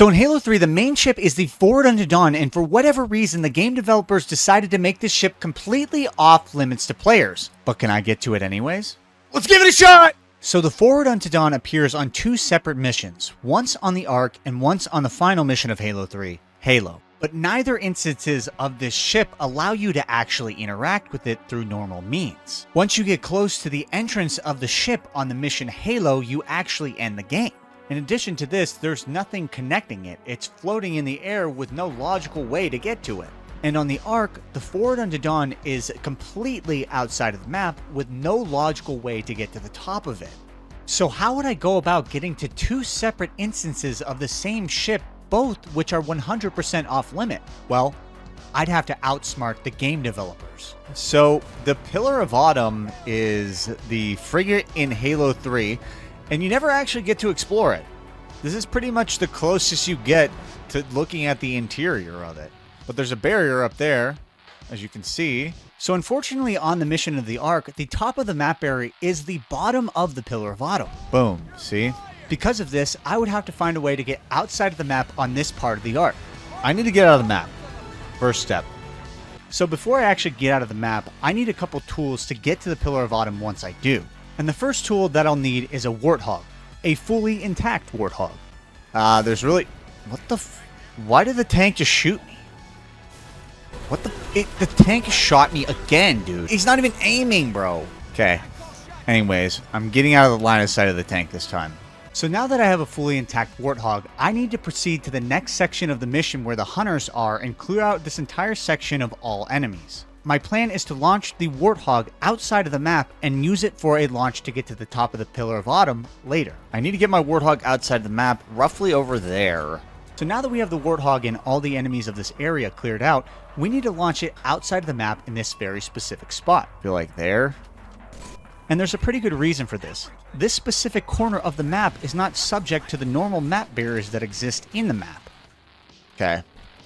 So in Halo 3, the main ship is the Forward Unto Dawn, and for whatever reason, the game developers decided to make this ship completely off limits to players. But can I get to it anyways? Let's give it a shot! So the Forward Unto Dawn appears on 2 separate missions, once on the Ark and once on the final mission of Halo 3, Halo. But neither instances of this ship allow you to actually interact with it through normal means. Once you get close to the entrance of the ship on the mission Halo, you actually end the game. In addition to this, there's nothing connecting it. It's floating in the air with no logical way to get to it. And on the Ark, the Forward Unto Dawn is completely outside of the map with no logical way to get to the top of it. So how would I go about getting to 2 separate instances of the same ship, both which are 100% off limit? Well, I'd have to outsmart the game developers. So the Pillar of Autumn is the frigate in Halo 3, and you never actually get to explore it. This is pretty much the closest you get to looking at the interior of it. But there's a barrier up there, as you can see. So unfortunately on the mission of the Ark, the top of the map barrier is the bottom of the Pillar of Autumn. Boom, see? Because of this, I would have to find a way to get outside of the map on this part of the Ark. I need to get out of the map. First step. So before I actually get out of the map, I need a couple tools to get to the Pillar of Autumn once I do. And the first tool that I'll need is a Warthog. A fully intact Warthog. There's really... What the why did the tank just shoot me? What the... the tank shot me again, dude. He's not even aiming, bro. Okay. Anyways, I'm getting out of the line of sight of the tank this time. So now that I have a fully intact Warthog, I need to proceed to the next section of the mission where the hunters are and clear out this entire section of all enemies. My plan is to launch the Warthog outside of the map and use it for a launch to get to the top of the Pillar of Autumn later. I need to get my Warthog outside the map, roughly over there. So now that we have the Warthog and all the enemies of this area cleared out, we need to launch it outside of the map in this very specific spot. I feel like there. And there's a pretty good reason for this. This specific corner of the map is not subject to the normal map barriers that exist in the map. Okay.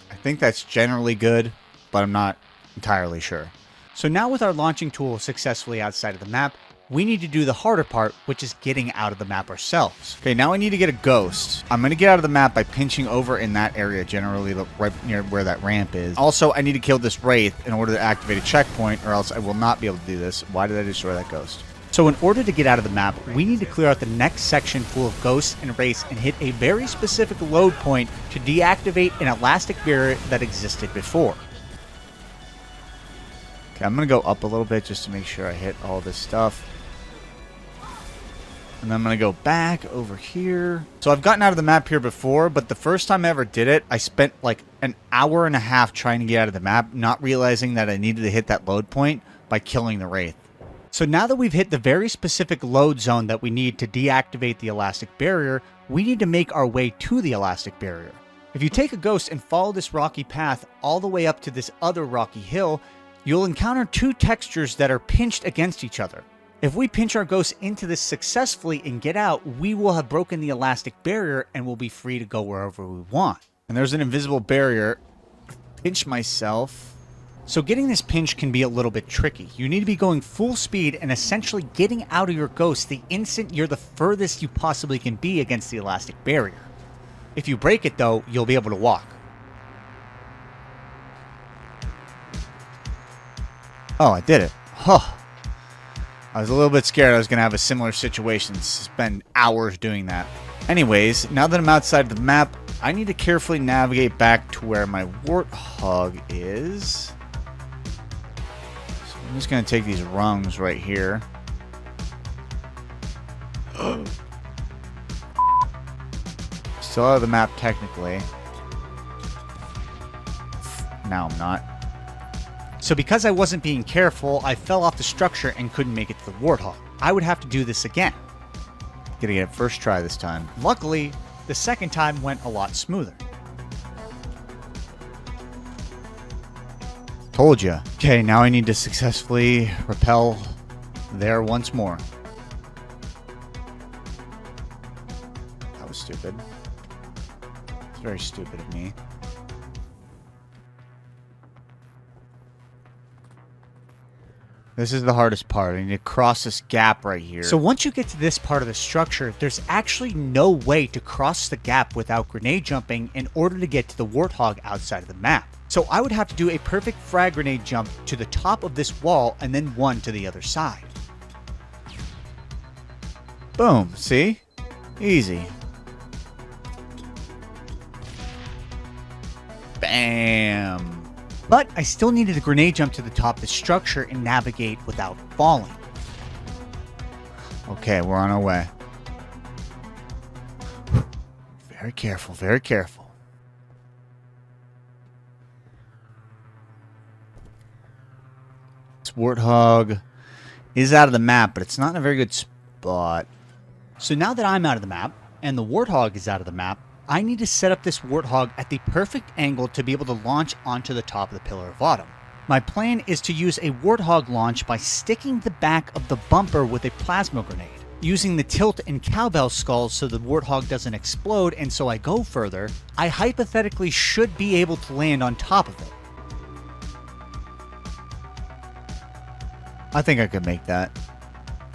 I think that's generally good, but I'm not entirely sure. So now with our launching tool successfully outside of the map, we need to do the harder part, which is getting out of the map ourselves. Okay, now I need to get a ghost. I'm going to get out of the map by pinching over in that area, generally right near where that ramp is. Also, I need to kill this wraith in order to activate a checkpoint, or else I will not be able to do this. Why did I destroy that ghost? So in order to get out of the map, we need to clear out the next section full of ghosts and wraiths and hit a very specific load point to deactivate an elastic barrier that existed before. Okay, I'm going to go up a little bit just to make sure I hit all this stuff. And then I'm going to go back over here. So I've gotten out of the map here before, but the first time I ever did it, I spent like an hour and a half trying to get out of the map, not realizing that I needed to hit that load point by killing the wraith. So now that we've hit the very specific load zone that we need to deactivate the elastic barrier, we need to make our way to the elastic barrier. If you take a ghost and follow this rocky path all the way up to this other rocky hill, you'll encounter 2 textures that are pinched against each other. If we pinch our ghost into this successfully and get out, we will have broken the elastic barrier and will be free to go wherever we want. And there's an invisible barrier. Pinch myself. So getting this pinch can be a little bit tricky. You need to be going full speed and essentially getting out of your ghost the instant you're the furthest you possibly can be against the elastic barrier. If you break it though, you'll be able to walk. Oh, I did it. Huh. I was a little bit scared I was going to have a similar situation, spend hours doing that. Anyways, now that I'm outside the map, I need to carefully navigate back to where my Warthog is. So I'm just going to take these rungs right here. Still out of the map technically. Now I'm not. So because I wasn't being careful, I fell off the structure and couldn't make it to the Warthog. I would have to do this again. Gonna get it first try this time. Luckily, the second time went a lot smoother. Told ya. Okay, now I need to successfully rappel there once more. That was stupid. It's very stupid of me. This is the hardest part. I need to cross this gap right here. So once you get to this part of the structure, there's actually no way to cross the gap without grenade jumping in order to get to the Warthog outside of the map. So I would have to do a perfect frag grenade jump to the top of this wall and then one to the other side. Boom, see? Easy. Bam. But I still needed a grenade jump to the top of the structure and navigate without falling. Okay, we're on our way. Very careful, very careful. This Warthog is out of the map, but it's not in a very good spot. So now that I'm out of the map, and the Warthog is out of the map, I need to set up this Warthog at the perfect angle to be able to launch onto the top of the Pillar of Autumn. My plan is to use a Warthog launch by sticking the back of the bumper with a plasma grenade, using the tilt and cowbell skulls so the Warthog doesn't explode and so I go further. I hypothetically should be able to land on top of it. I think I could make that.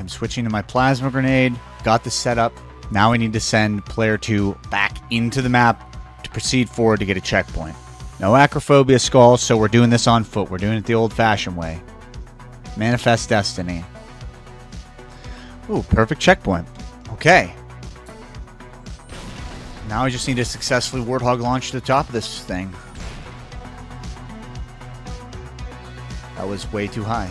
I'm switching to my plasma grenade, got the setup. Now we need to send player 2 back into the map to proceed forward to get a checkpoint. No acrophobia skulls, so we're doing this on foot. We're doing it the old-fashioned way. Manifest destiny. Ooh, perfect checkpoint. Okay. Now I just need to successfully Warthog launch to the top of this thing. That was way too high.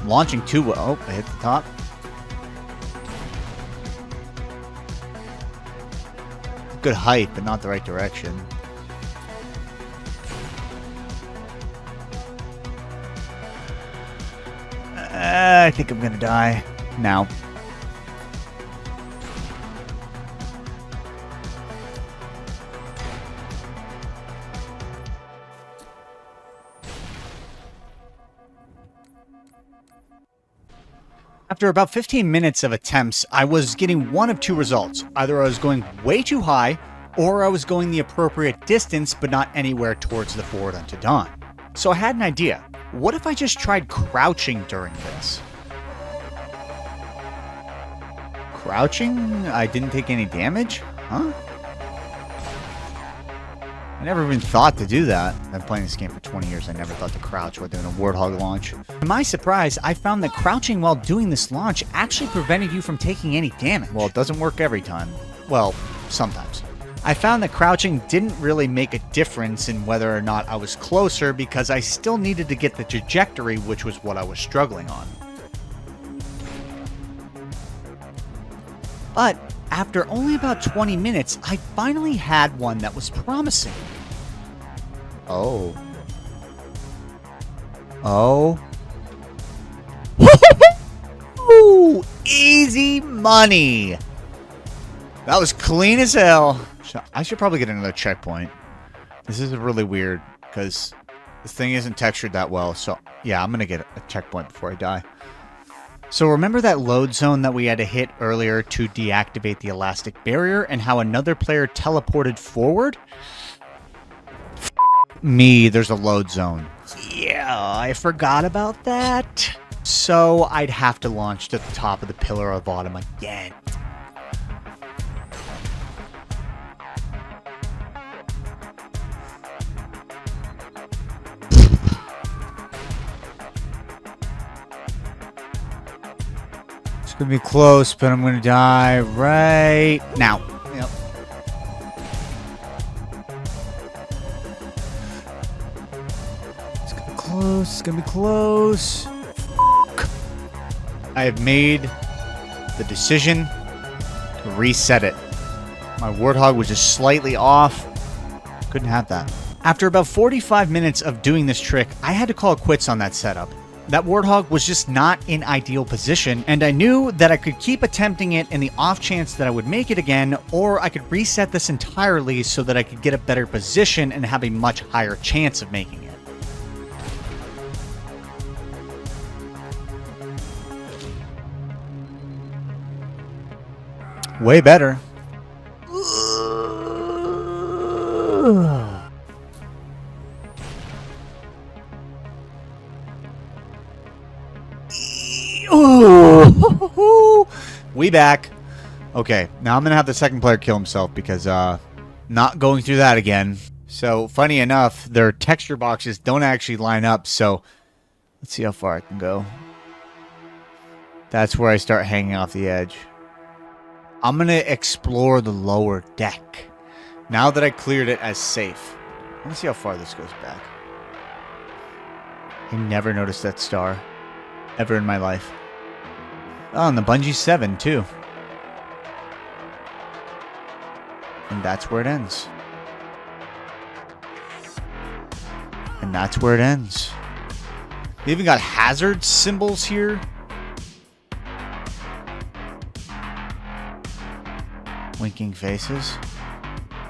Launching too well. Oh, I hit the top. Good height, but not the right direction. I think I'm gonna die now. After about 15 minutes of attempts, I was getting one of two results. Either I was going way too high, or I was going the appropriate distance, but not anywhere towards the forward unto dawn. So I had an idea. What if I just tried crouching during this? Crouching? I didn't take any damage? Huh? I never even thought to do that. I've been playing this game for 20 years. I never thought to crouch while doing a Warthog launch. To my surprise, I found that crouching while doing this launch actually prevented you from taking any damage. Well, it doesn't work every time. Well, sometimes. I found that crouching didn't really make a difference in whether or not I was closer because I still needed to get the trajectory, which was what I was struggling on. But after only about 20 minutes, I finally had one that was promising. Oh. Oh. Ooh, easy money. That was clean as hell. I should probably get another checkpoint. This is really weird because this thing isn't textured that well. So yeah, I'm going to get a checkpoint before I die. So remember that load zone that we had to hit earlier to deactivate the elastic barrier and how another player teleported forward? Me, there's a load zone. Yeah, I forgot about that. So I'd have to launch to the top of the Pillar of Autumn again. Gonna be close, but I'm gonna die right now. Yep. It's gonna be close. It's gonna be close. I have made the decision to reset it. My Warthog was just slightly off. Couldn't have that. After about 45 minutes of doing this trick, I had to call it quits on that setup. That Warthog was just not in ideal position, and I knew that I could keep attempting it in the off chance that I would make it again, or I could reset this entirely so that I could get a better position and have a much higher chance of making it. Way better. We back. Okay, now I'm going to have the second player kill himself because not going through that again. So, funny enough, their texture boxes don't actually line up, so let's see how far I can go. That's where I start hanging off the edge. I'm going to explore the lower deck. Now that I cleared it as safe. Let me see how far this goes back. I never noticed that star. Ever in my life. Oh, and the Bungee 7, too. And that's where it ends. And that's where it ends. They even got hazard symbols here. Winking faces.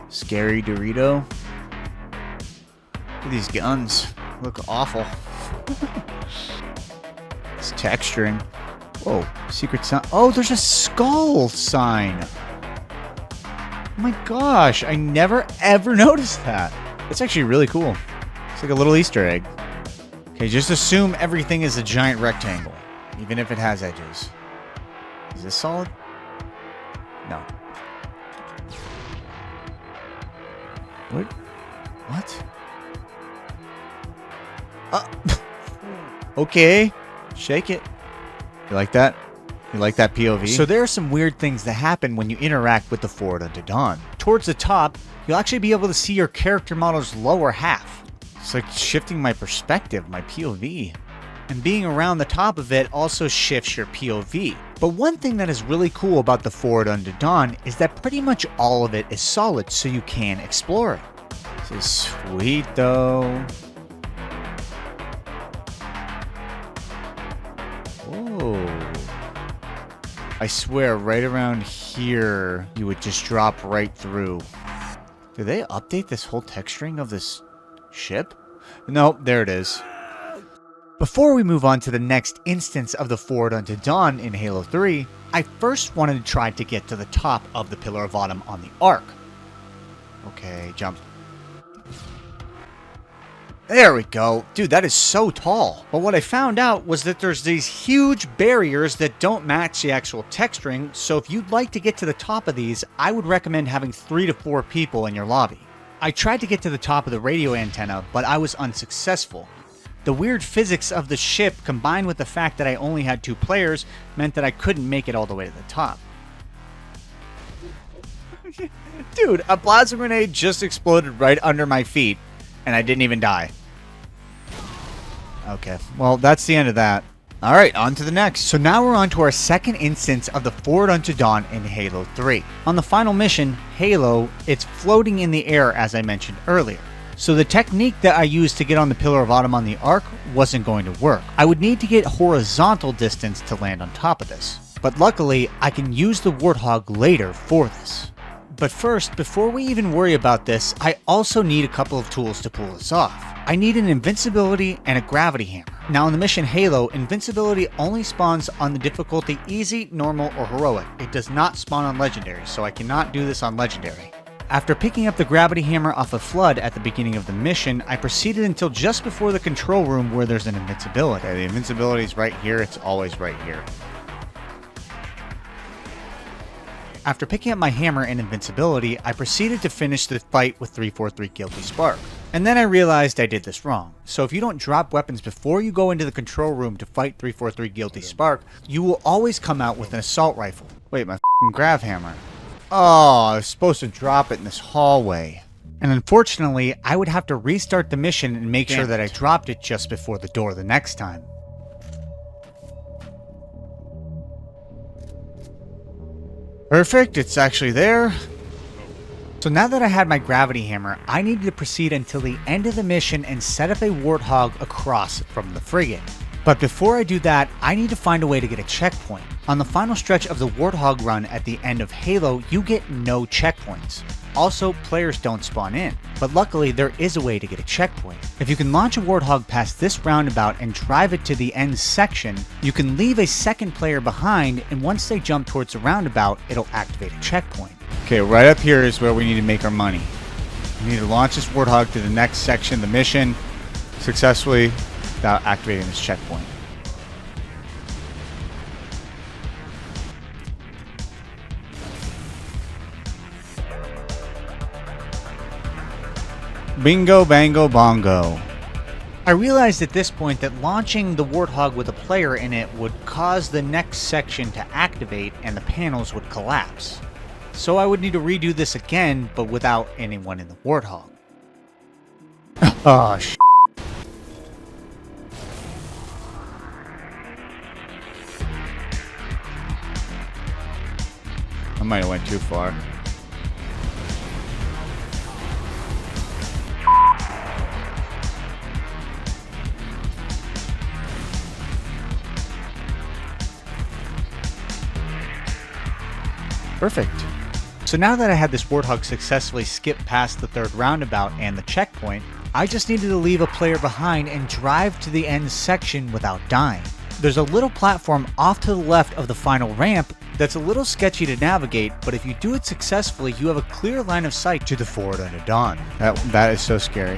Scary Dorito. Look at these guns. Look awful. It's texturing. Whoa, secret sign. Oh, there's a skull sign. Oh my gosh, I never ever noticed that. It's actually really cool. It's like a little Easter egg. Okay, just assume everything is a giant rectangle, even if it has edges. Is this solid? No. What? Okay. Shake it. You like that? You like that POV? So there are some weird things that happen when you interact with the Forward Unto Dawn. Towards the top, you'll actually be able to see your character model's lower half. It's like shifting my perspective, my POV. And being around the top of it also shifts your POV. But one thing that is really cool about the Forward Unto Dawn is that pretty much all of it is solid, so you can explore it. This is sweet though. Oh. I swear, right around here, you would just drop right through. Did they update this whole texturing of this ship? Nope, there it is. Before we move on to the next instance of the Forward Unto Dawn in Halo 3, I first wanted to try to get to the top of the Pillar of Autumn on the Ark. Okay, jump. There we go. Dude, that is so tall. But what I found out was that there's these huge barriers that don't match the actual texturing, so if you'd like to get to the top of these, I would recommend having 3 to 4 people in your lobby. I tried to get to the top of the radio antenna, but I was unsuccessful. The weird physics of the ship combined with the fact that I only had 2 players meant that I couldn't make it all the way to the top. Dude, a plasma grenade just exploded right under my feet, and I didn't even die. Okay, well, that's the end of that. Alright, on to the next. So now we're on to our second instance of the Forward Unto Dawn in Halo 3. On the final mission, Halo, it's floating in the air as I mentioned earlier. So the technique that I used to get on the Pillar of Autumn on the Ark wasn't going to work. I would need to get horizontal distance to land on top of this. But luckily, I can use the Warthog later for this. But first, before we even worry about this, I also need a couple of tools to pull this off. I need an invincibility and a gravity hammer. Now in the mission Halo, invincibility only spawns on the difficulty easy, normal, or heroic. It does not spawn on legendary, so I cannot do this on legendary. After picking up the gravity hammer off of Flood at the beginning of the mission, I proceeded until just before the control room where there's an invincibility. Okay, the invincibility is right here, it's always right here. After picking up my hammer and invincibility, I proceeded to finish the fight with 343 Guilty Spark. And then I realized I did this wrong. So if you don't drop weapons before you go into the control room to fight 343 Guilty Spark, you will always come out with an assault rifle. Wait, my f***ing grav hammer. Oh, I was supposed to drop it in this hallway. And unfortunately, I would have to restart the mission and make sure that I dropped it just before the door the next time. Perfect, it's actually there. So now that I had my gravity hammer, I needed to proceed until the end of the mission and set up a Warthog across from the frigate. But before I do that, I need to find a way to get a checkpoint. On the final stretch of the Warthog run at the end of Halo, you get no checkpoints. Also, players don't spawn in, but luckily there is a way to get a checkpoint. If you can launch a Warthog past this roundabout and drive it to the end section, you can leave a second player behind, and once they jump towards the roundabout, it'll activate a checkpoint. Okay, right up here is where we need to make our money. We need to launch this Warthog to the next section of the mission successfully without activating this checkpoint. Bingo, bango, bongo. I realized at this point that launching the Warthog with a player in it would cause the next section to activate and the panels would collapse. So I would need to redo this again, but without anyone in the Warthog. Oh, shit. I might have went too far. Perfect. So now that I had this Warthog successfully skip past the third roundabout and the checkpoint, I just needed to leave a player behind and drive to the end section without dying. There's a little platform off to the left of the final ramp that's a little sketchy to navigate, but if you do it successfully, you have a clear line of sight to the Forward Unto Dawn. That is so scary.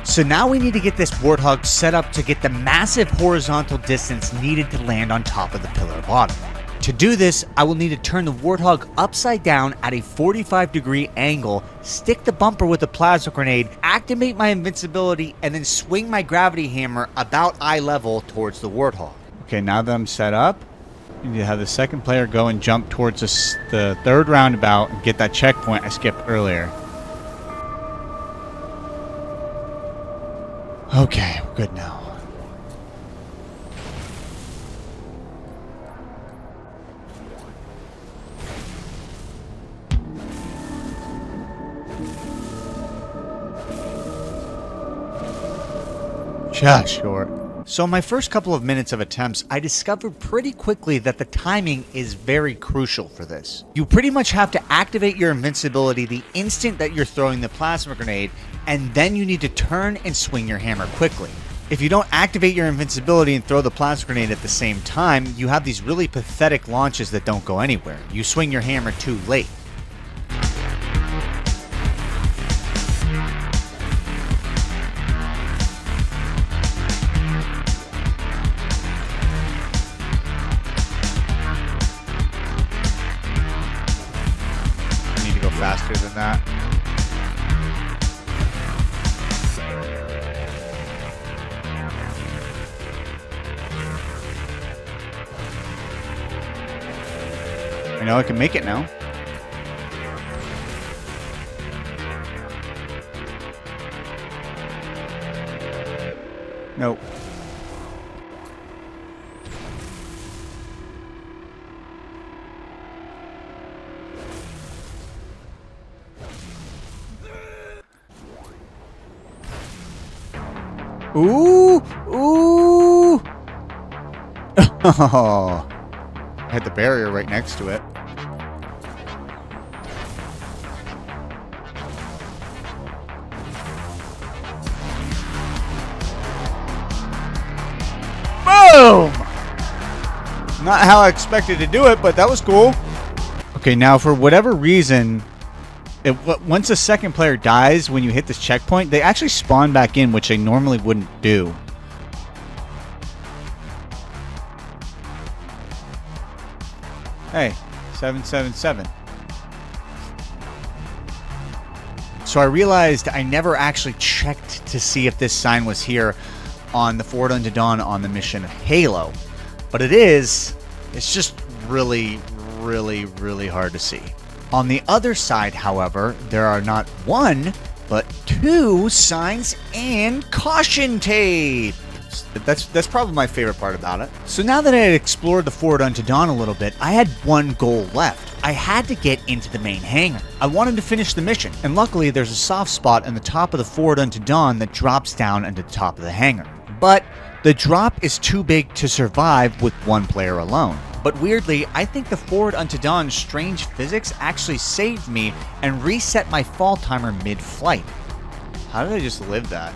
So now we need to get this Warthog set up to get the massive horizontal distance needed to land on top of the pillar bottom. To do this, I will need to turn the Warthog upside down at a 45-degree angle, stick the bumper with a plasma grenade, activate my invincibility, and then swing my gravity hammer about eye level towards the Warthog. Okay, now that I'm set up, I need to have the second player go and jump towards the third roundabout and get that checkpoint I skipped earlier. Okay, we're good now. Just short. So in my first couple of minutes of attempts, I discovered pretty quickly that the timing is very crucial for this. You pretty much have to activate your invincibility the instant that you're throwing the plasma grenade, and then you need to turn and swing your hammer quickly. If you don't activate your invincibility and throw the plasma grenade at the same time, you have these really pathetic launches that don't go anywhere. You swing your hammer too late. Faster than that. I know I can make it now. Nope. Ooh! Ooh! Oh, I had the barrier right next to it. Boom! Not how I expected to do it, but that was cool. Okay, now for whatever reason, once a second player dies when you hit this checkpoint, they actually spawn back in, which they normally wouldn't do. Hey, 777. So I realized I never actually checked to see if this sign was here on the Forward Unto Dawn on the mission Halo. But it is. It's just really, really, really hard to see. On the other side, however, there are not one, but two signs and caution tape. That's probably my favorite part about it. So now that I had explored the Forward Unto Dawn a little bit, I had one goal left. I had to get into the main hangar. I wanted to finish the mission, and luckily there's a soft spot in the top of the Forward Unto Dawn that drops down into the top of the hangar. But the drop is too big to survive with one player alone. But weirdly, I think the Forward Unto Dawn's strange physics actually saved me and reset my fall timer mid-flight. How did I just live that?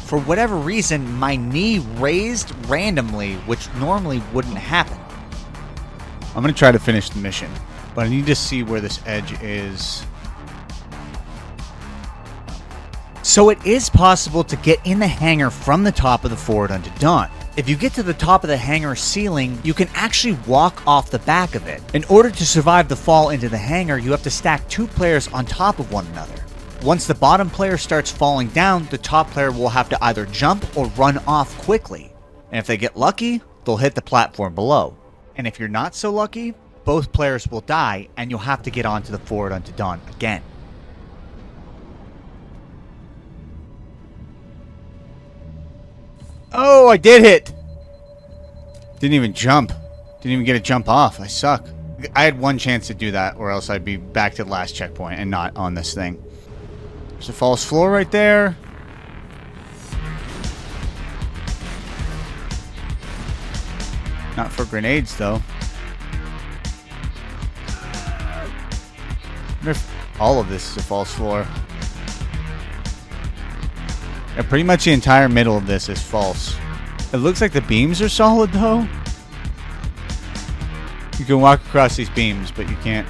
For whatever reason, my knee raised randomly, which normally wouldn't happen. I'm going to try to finish the mission, but I need to see where this edge is. So it is possible to get in the hangar from the top of the Forward Unto Dawn. If you get to the top of the hangar ceiling, you can actually walk off the back of it. In order to survive the fall into the hangar, you have to stack 2 players on top of one another. Once the bottom player starts falling down, the top player will have to either jump or run off quickly. And if they get lucky, they'll hit the platform below. And if you're not so lucky, both players will die and you'll have to get onto the forward unto dawn again. Oh, I did hit! Didn't even jump. Didn't even get a jump off. I suck. I had one chance to do that, or else I'd be back to the last checkpoint and not on this thing. There's a false floor right there. Not for grenades, though. I wonder if all of this is a false floor. Yeah, pretty much the entire middle of this is false. It looks like the beams are solid, though. You can walk across these beams, but you can't.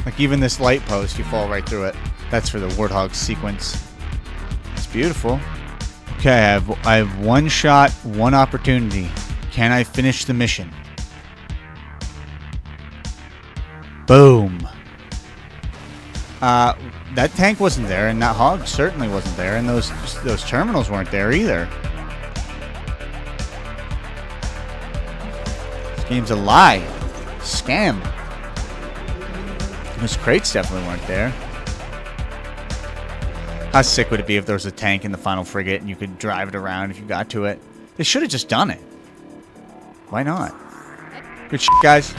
Like, even this light post, you fall right through it. That's for the Warthog sequence. It's beautiful. Okay, I have one shot, one opportunity. Can I finish the mission? Boom. That tank wasn't there, and that hog certainly wasn't there, and those terminals weren't there either. This game's a lie. Scam. Those crates definitely weren't there. How sick would it be if there was a tank in the final frigate and you could drive it around if you got to it? They should have just done it. Why not? Good shit, guys.